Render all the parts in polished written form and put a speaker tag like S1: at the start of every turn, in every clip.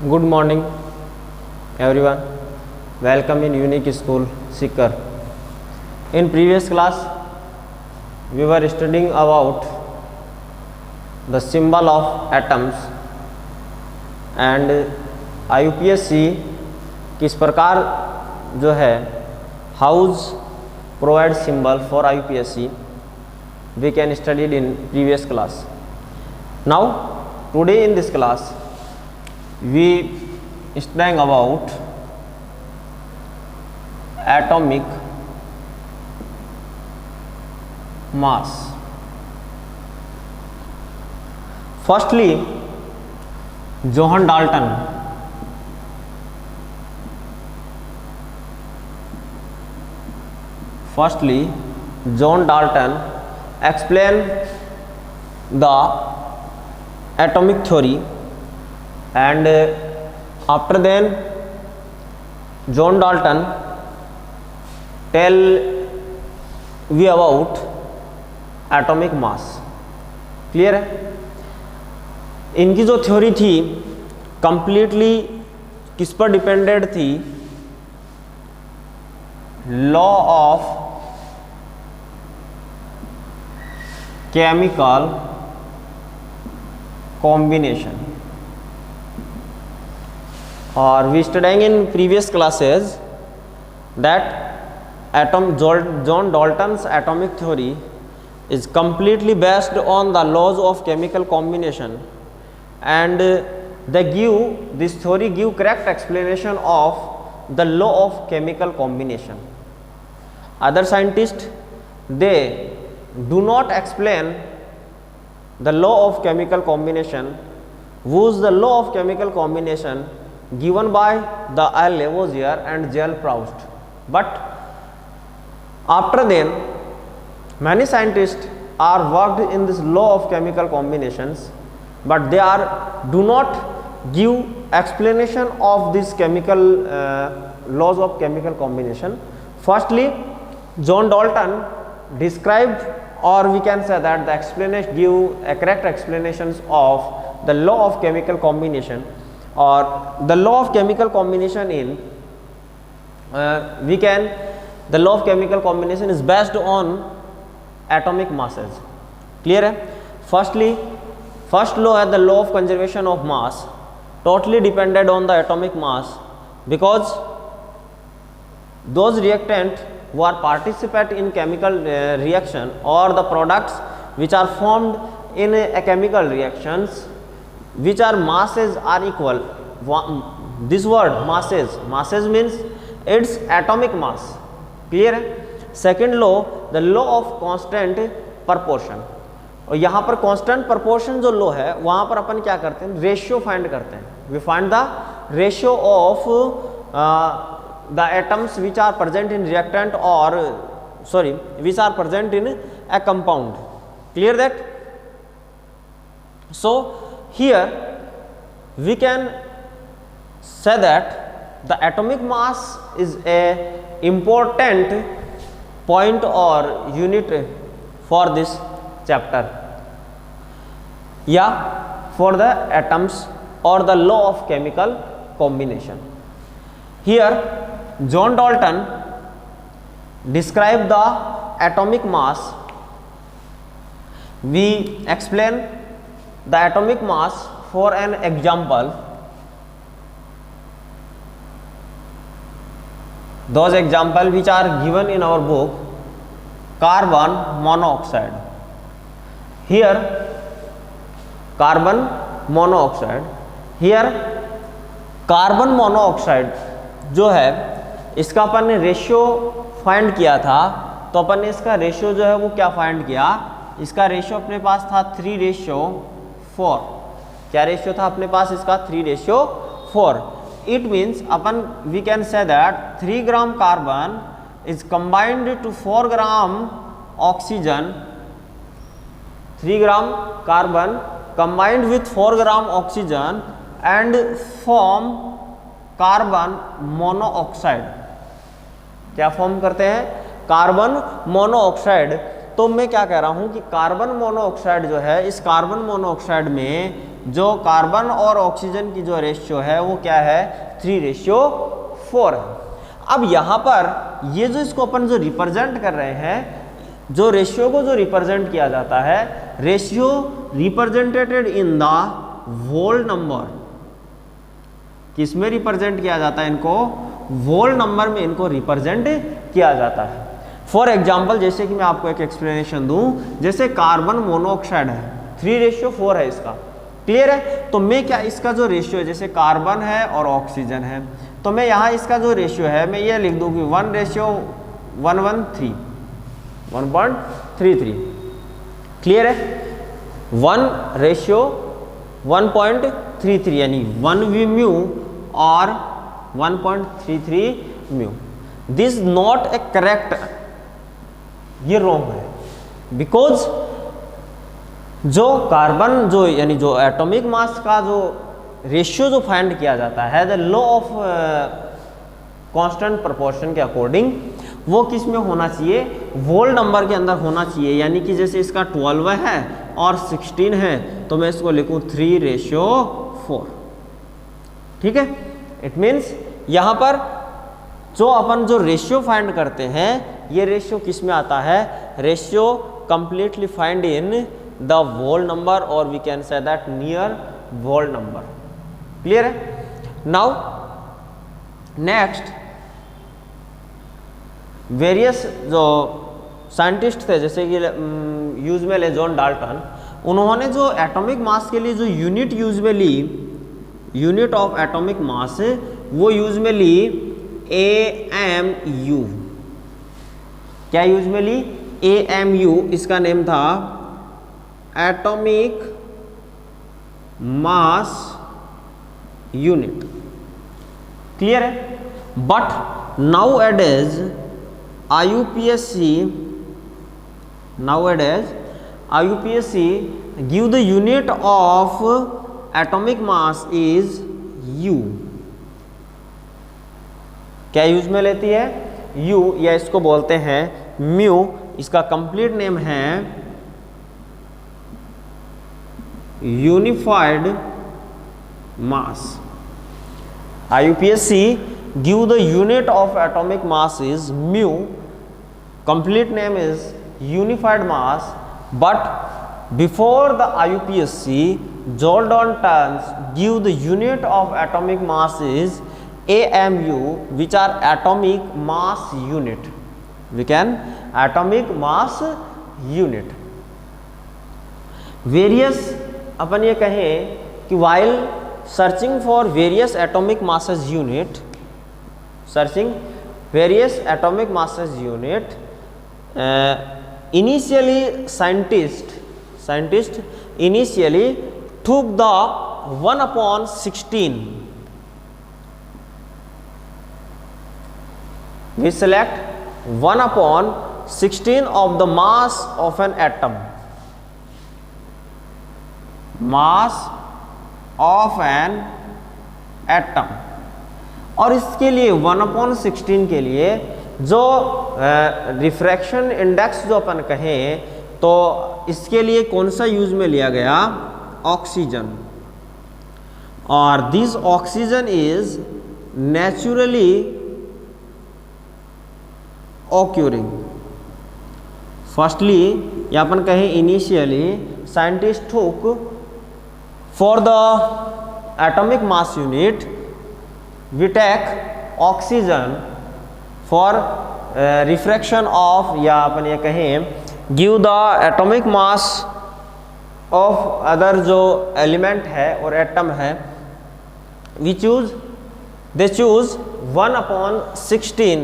S1: Good morning, everyone. Welcome in Unique School, Sikar. In previous class, we were studying about the symbol of atoms and IUPSC किस प्रकार जो है house provide symbol for IUPSC we can studied in previous class. Now today in this class we studying about atomic mass. Firstly, Johann Dalton John Dalton explained the atomic theory, and after then John Dalton tell we about atomic mass. Clear है? इनकी जो theory थी completely किस पर depended थी? Law of chemical combination. और we studying in previous classes that John Dalton's atomic theory is completely based on the laws of chemical combination, and this theory give correct explanation of the law of chemical combination. Other scientists, they do not explain the law of chemical combination, whose the law of chemical combination given by the L. Lavoisier and J. L. Proust. But after then many scientists are worked in this law of chemical combinations, but they do not give explanation of this chemical laws of chemical combination. Firstly, John Dalton described, or we can say that the explanation give correct explanations of the law of chemical combination, or the law of chemical combination in the law of chemical combination is based on atomic masses. Clear है? First law है the law of conservation of mass, totally depended on the atomic mass, because those reactant who are participate in chemical reaction, or the products which are formed in a chemical reactions which are masses are equal. This word masses means its atomic mass. Clear है? Second law the law of constant proportion. और यहाँ पर constant proportion जो law है वहाँ पर अपन क्या करते हैं? रेशियो फाइंड करते हैं. We find the ratio of the atoms which are present in reactant, और which are present in a compound. Clear that? So here we can say that the atomic mass is a important point or unit for this chapter, for the atoms or the law of chemical combination. Here John Dalton described the atomic mass. We explain the atomic mass for an example. Those examples which are given in our book, carbon monoxide. Here carbon monoxide, carbon monoxide जो है इसका अपन ने ratio find किया था. तो अपन ने इसका ratio जो है वो क्या फाइंड किया? इसका रेशियो अपने पास था 3:4. क्या रेशियो था अपने पास इसका? 3:4. It means we can say that 3 gram carbon is combined to 4 gram oxygen. 3 gram carbon combined with 4 gram oxygen and form carbon monoxide. क्या फॉर्म करते हैं? Carbon monoxide. तो मैं क्या कह रहा हूं कि कार्बन मोनोऑक्साइड जो है, इस कार्बन मोनोऑक्साइड में जो कार्बन और ऑक्सीजन की जो रेशियो है वो क्या है, 3:4 है। अब यहाँ पर ये जो इसको अपन जो रिप्रेजेंट कर रहे हैं, जो रेशियो को जो रिप्रेजेंट किया जाता है, ratio represented in the whole number, किसमें रिप्रेजेंट किया जाता है इनको, होल नंबर में इनको रिप्रेजेंट किया जाता है। फॉर एग्जाम्पल जैसे कि मैं आपको एक एक्सप्लेनेशन दूं, जैसे कार्बन मोनोऑक्साइड है 3:4 है इसका, क्लियर है। तो मैं क्या इसका जो रेशियो है, जैसे कार्बन है और ऑक्सीजन है, तो मैं यहाँ इसका जो रेशियो है मैं ये लिख दूँ कि 1:133, क्लियर है। 1:1.33 यानी 1 म्यू और 1.33 mu. This not A correct, ये रॉन्ग है, बिकॉज जो कार्बन जो यानी जो एटॉमिक मास का जो रेशियो जो फाइंड किया जाता है the law of constant proportion के अकॉर्डिंग, वो किस में होना चाहिए, होल नंबर के अंदर होना चाहिए। यानी कि जैसे इसका 12 है और 16 है, तो मैं इसको लिखूं 3:4, ठीक है। इट मीन्स यहाँ पर जो अपन जो रेशियो फाइंड करते हैं, ये रेशियो किस में आता है, ratio completely find in the whole number, और we can say that near whole number, clear है। नाउ नेक्स्ट, वेरियस जो साइंटिस्ट थे जैसे कि यूजुअली जॉन डाल्टन, उन्होंने जो एटॉमिक मास के लिए जो यूनिट यूज में ली, यूनिट ऑफ एटॉमिक मास, वो यूज में ली AMU। क्या यूज में ली, AMU, इसका नेम था एटॉमिक मास यूनिट, क्लियर है। But nowadays IUPAC give the unit of atomic mass is U। क्या यूज में लेती है, U, या इसको बोलते हैं म्यू। इसका कंप्लीट नेम है unified mass. IUPAC give the unit of atomic mass is mu, complete name is unified mass, but before the IUPAC, John Dalton give the unit of atomic mass is AMU, which are atomic mass unit, we can atomic mass unit। various अपन ये कहें कि while searching for various atomic masses unit, searching various atomic masses unit, initially scientist initially took the 1/16, we select 1/16 of the mass of an atom, mass of an atom। और इसके लिए 1/16 के लिए जो refraction index जो अपन कहें, तो इसके लिए कौन सा यूज में लिया गया, ऑक्सीजन। और this oxygen is naturally occurring. Firstly या अपन कहें initially scientist took for the atomic mass unit, we take oxygen for refraction of, या अपन ये कहें give the atomic mass of other जो एलिमेंट है और एटम है, they choose 1/16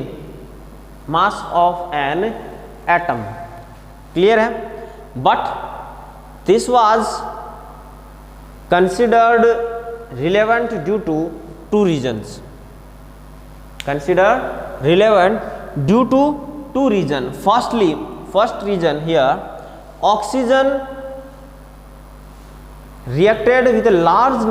S1: mass of an atom, clear है। but this was considered relevant due to two reasons, considered relevant due to two reasons। first reason here, oxygen reacted with a large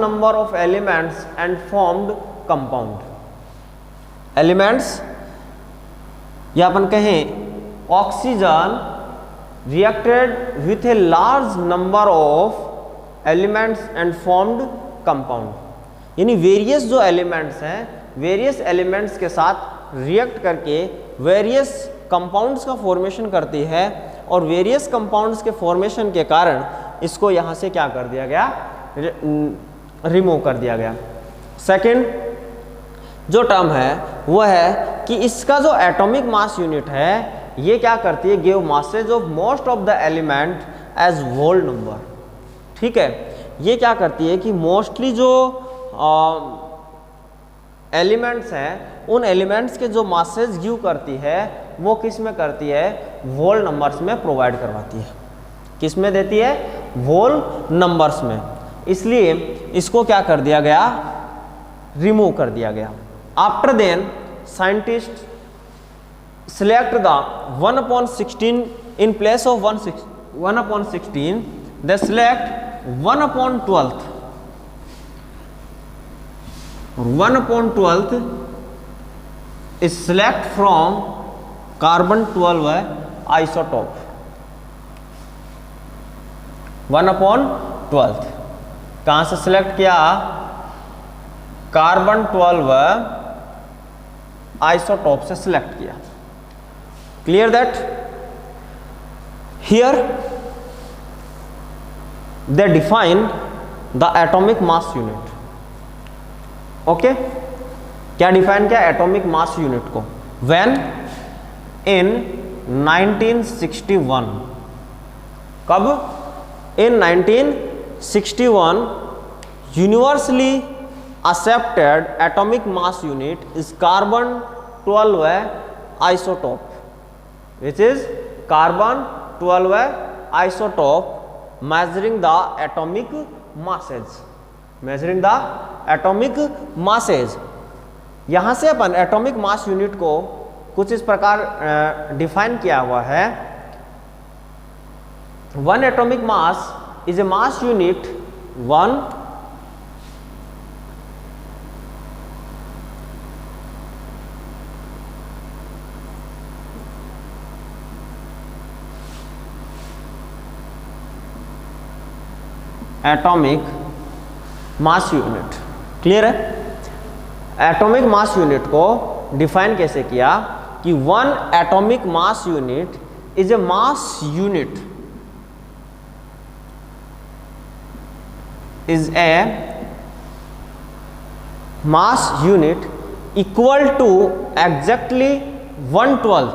S1: number of elements and formed compound elements, या अपन कहें oxygen reacted with a large number of elements and formed compound, यानी various जो elements हैं, various elements के साथ react करके various compounds का फॉर्मेशन करती है, और वेरियस कंपाउंड्स के फॉर्मेशन के कारण इसको यहाँ से क्या कर दिया गया, रिमूव कर दिया गया। सेकंड जो टर्म है वो है कि इसका जो एटॉमिक मास यूनिट है ये क्या करती है, give masses of most of the element as whole number. ठीक है, ये क्या करती है कि मोस्टली जो एलिमेंट्स हैं उन एलिमेंट्स के जो मासेज गिव करती है वो किस में करती है, होल नंबर्स में प्रोवाइड करवाती है। किस में देती है, होल नंबर्स में। इसलिए इसको क्या कर दिया गया, रिमूव कर दिया गया। After then scientist select the 1/16 in place of 1/16, they select 1/12. 1/12 is select from carbon 12 isotope। 1/12 कहाँ से सिलेक्ट किया, कार्बन 12 आइसोटोप से सिलेक्ट किया। Clear that? Here they define the atomic mass unit। Okay? क्या डिफाइन किया, एटॉमिक मास यूनिट को। When in 1961, कब, in 1961 universally accepted atomic mass unit is carbon 12 isotope, which is carbon 12 isotope measuring the atomic masses, measuring the atomic masses। यहाँ से अपन atomic mass unit को कुछ इस प्रकार डिफाइन किया हुआ है। One atomic mass is a mass unit, one atomic mass unit. Clear है? एटॉमिक मास यूनिट को डिफाइन कैसे किया कि one atomic mass unit is a mass unit, is a mass unit equal to exactly 1/12,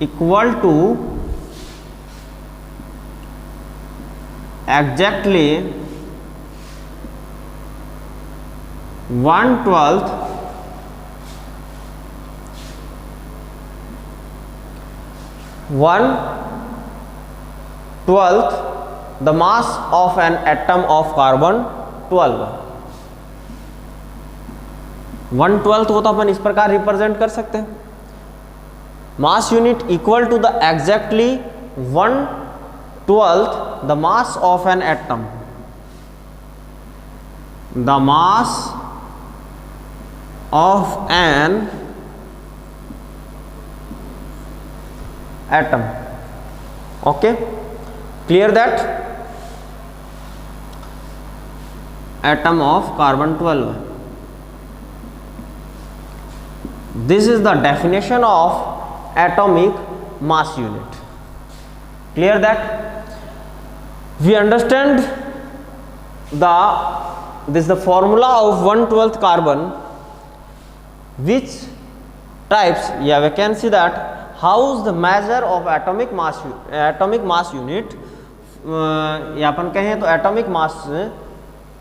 S1: equal to exactly 1/12 the mass of an atom of carbon 12। 1/12 को तो अपन इस प्रकार represent कर सकते हैं, mass unit equal to the exactly 1/12 the mass of an atom, the mass of an atom। okay, clear that? Atom of carbon 12, this is the definition of atomic mass unit। clear that? We understand this is the formula of 1/12 carbon, which types, yeah, we can see that how is the measure of atomic mass unit। या अपन कहें तो atomic mass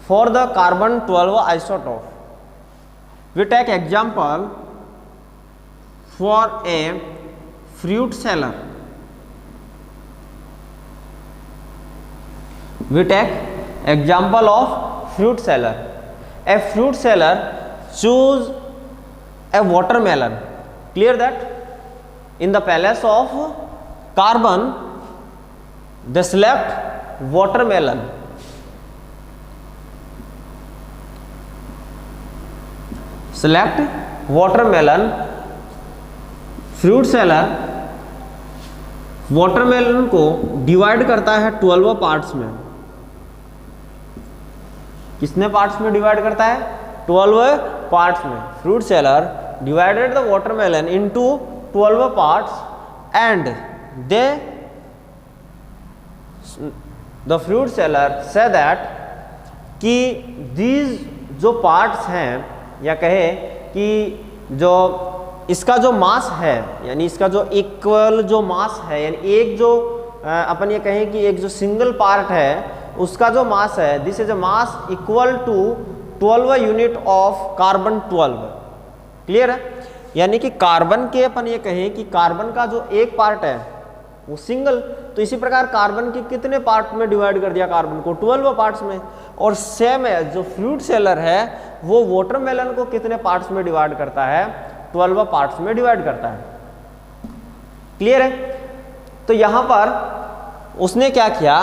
S1: for the carbon 12 isotope। we take example for a fruit seller, we take example of fruit seller। a fruit seller choose a watermelon। clear that? in the place of carbon they select watermelon। select watermelon, fruit seller watermelon को divide करता है 12 parts में। कितने parts में divide करता है? 12 parts में। Fruit seller divided the watermelon into 12 parts and they the fruit seller say that कि दीज जो पार्ट्स हैं, या कहे कि जो इसका जो मास है, यानी इसका जो इक्वल जो मास है, यानी एक जो अपन ये कहें कि एक जो सिंगल पार्ट है उसका जो मास है, this is a mass equal to 12 unit of carbon 12। Clear है? यानी कि कार्बन के अपन ये कहें कि कार्बन का जो एक पार्ट है वो सिंगल, तो इसी प्रकार कार्बन के कितने पार्ट में डिवाइड कर दिया? कार्बन को 12 पार्ट्स में। और सेम है जो फ्रूट सेलर है वो वाटरमेलन को कितने पार्ट्स में डिवाइड करता है? 12 पार्ट्स में डिवाइड करता है। क्लियर है? तो यहां पर उसने क्या किया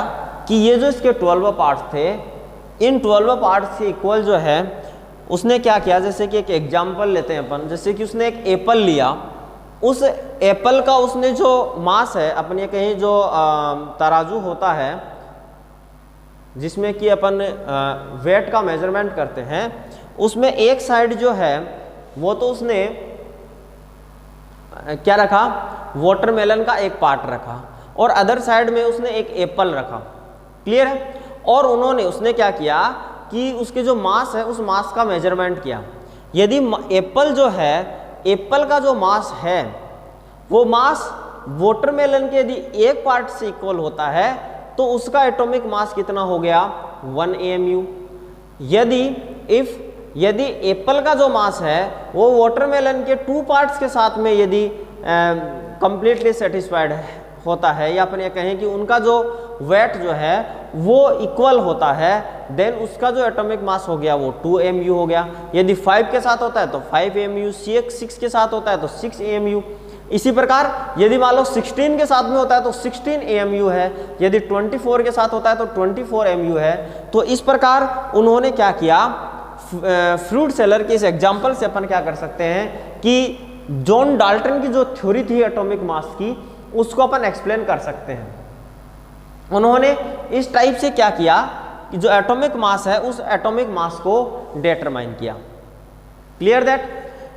S1: कि ये जो इसके 12 पार्ट्स थे, इन 12 पार्ट्स से इक्वल जो है उसने क्या किया, जैसे कि एक एग्जांपल लेते हैं अपन, जैसे कि उसने एक एप्पल लिया, उस एप्पल का उसने जो मास है, अपन ये कहीं जो तराजू होता है जिसमें कि अपन वेट का मेजरमेंट करते हैं, उसमें एक साइड जो है वो तो उसने क्या रखा? वाटरमेलन का एक पार्ट रखा, और अदर साइड में उसने एक एप्पल रखा। क्लियर है? और उसने क्या किया कि उसके जो मास है उस मास का मेजरमेंट किया। यदि एप्पल जो है, एप्पल का जो मास है वो मास वाटरमेलन के यदि एक पार्ट से इक्वल होता है तो उसका एटॉमिक मास कितना हो गया? 1 AMU। यदि एप्पल का जो मास है वो वाटरमेलन के 2 पार्ट्स के साथ में यदि कंप्लीटली सेटिस्फाइड होता है, या अपन ये कहें कि उनका जो वेट जो है वो इक्वल होता है, देन उसका जो एटॉमिक मास हो गया वो 2 AMU हो गया। यदि 5 के साथ होता है तो 5 AMU, 6 के साथ होता है तो 6 AMU। इसी प्रकार यदि मान लो 16 के साथ में होता है तो 16 AMU है, यदि 24 के साथ होता है तो 24 AMU है। तो इस प्रकार उन्होंने क्या किया, फ्रूट सेलर के इस एग्जाम्पल से अपन क्या कर सकते हैं कि जॉन डाल्टन की जो थ्योरी थी एटॉमिक मास की, उसको अपन एक्सप्लेन कर सकते हैं। उन्होंने इस टाइप से क्या किया कि जो एटॉमिक मास है उस एटॉमिक मास को डिटरमाइन किया। Clear that?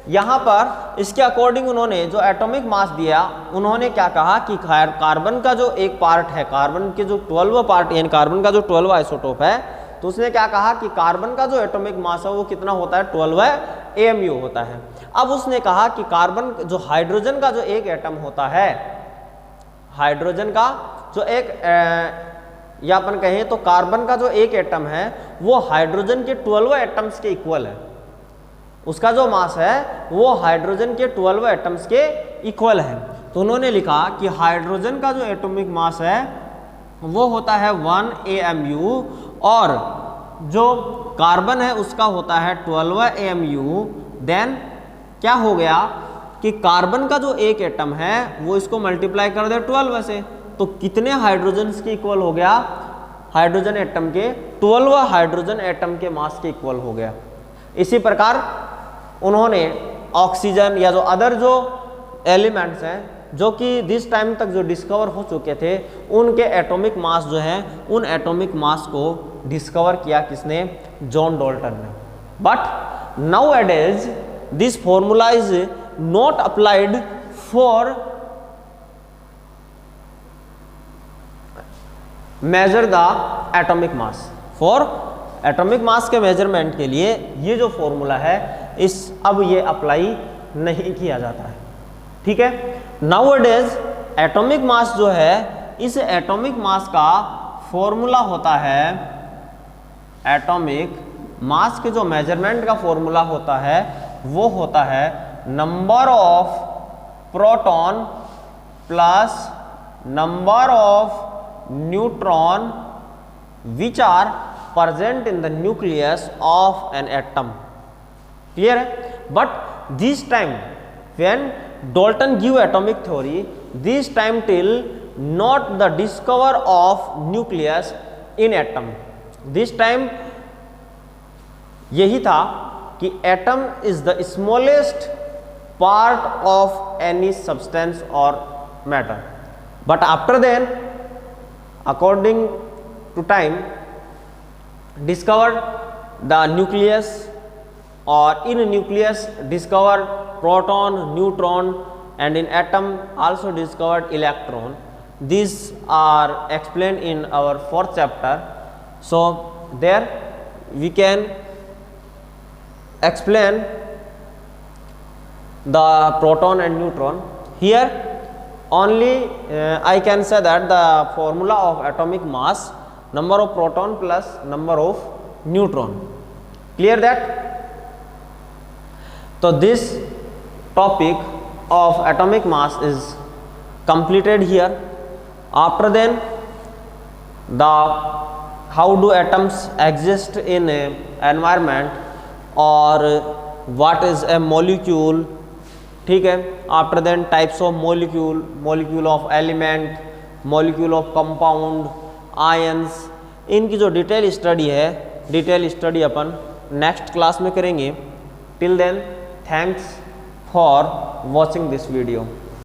S1: यहाँ पर इसके अकॉर्डिंग उन्होंने जो एटॉमिक मास दिया, उन्होंने क्या कहा कि कार्बन का जो एक पार्ट है, कार्बन के जो 12 पार्ट, यानी कार्बन का जो 12 आइसोटोप है, तो उसने क्या कहा कि कार्बन का जो एटॉमिक मास है वो कितना होता है? 12 AMU होता है। अब उसने कहा कि कार्बन जो हाइड्रोजन का जो एक एटम होता है, हाइड्रोजन का जो एक या अपन कहें तो कार्बन का जो एक एटम है वो हाइड्रोजन के 12 एटम्स के इक्वल है। उसका जो मास है वो हाइड्रोजन के 12 एटम्स के इक्वल है। तो उन्होंने लिखा कि हाइड्रोजन का जो एटॉमिक मास है वो होता है 1 AMU, और जो कार्बन है उसका होता है 12 AMU। देन क्या हो गया कि कार्बन का जो एक एटम है वो इसको मल्टीप्लाई कर दे 12 से, तो कितने हाइड्रोजन के इक्वल हो गया? हाइड्रोजन एटम के 12 हाइड्रोजन एटम के मास के इक्वल हो गया। इसी प्रकार उन्होंने ऑक्सीजन या जो अदर जो एलिमेंट्स हैं जो कि दिस टाइम तक जो डिस्कवर हो चुके थे, उनके एटॉमिक मास जो है, उन एटॉमिक मास को डिस्कवर किया किसने? जॉन डाल्टन ने। But nowadays this formula is not applied for measure the atomic mass. For atomic mass के मेजरमेंट के लिए ये जो फॉर्मूला है अब ये अप्लाई नहीं किया जाता है। ठीक है? नाउअडेज एटॉमिक मास जो है, इस एटॉमिक मास का फॉर्मूला होता है, एटॉमिक मास के जो मेजरमेंट का फॉर्मूला होता है वो होता है number of proton plus number of neutron which are present in the nucleus of an atom. Clear है? But this time when Dalton give atomic theory, this time till not the discover of nucleus in atom. This time यही था कि atom is the smallest part of any substance or matter. but after then according to time discovered the nucleus, or in nucleus discovered proton, neutron, and in atom also discovered electron. These are explained in our 4th chapter. So there we can explain the proton and neutron. Here only I can say that the formula of atomic mass, number of proton plus number of neutron. Clear that? So this topic of atomic mass is completed here. After then the how do atoms exist in a environment, or what is a molecule, ठीक है. After then types of molecule, molecule of element, molecule of compound, ions, इनकी जो detail study है, detail study अपन next class में करेंगे. Till then thanks for watching this video.